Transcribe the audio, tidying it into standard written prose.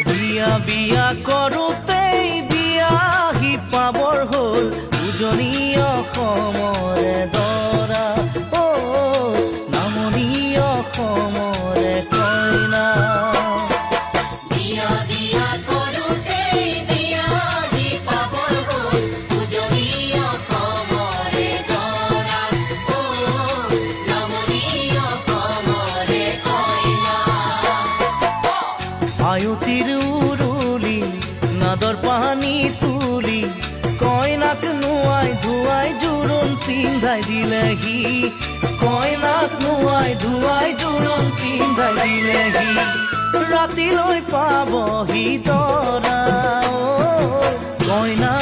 বিয়া বিয়া কৰোঁতেই বিয়াহি পাবৰ হ'ল উজনি অসমৰে দৰা অ নামনি অসমৰে কইনা। বিয়া বিয়া কৰোঁতেই বিয়াহি পাবৰ হ'ল উজনি অসমৰে দৰা অ নামনি অসমৰে কইনা। আয়তিৰ উৰুলি নাদৰ পানী তুলি কইনাক নোৱাই ধুৱাই জোৰোণ পিন্ধাই দিলেহি কইনাক নোৱাই ধুৱাই জোৰোণ পিন্ধাই দিলেহি ৰাতিলৈ পাবহি দৰা অ কইনা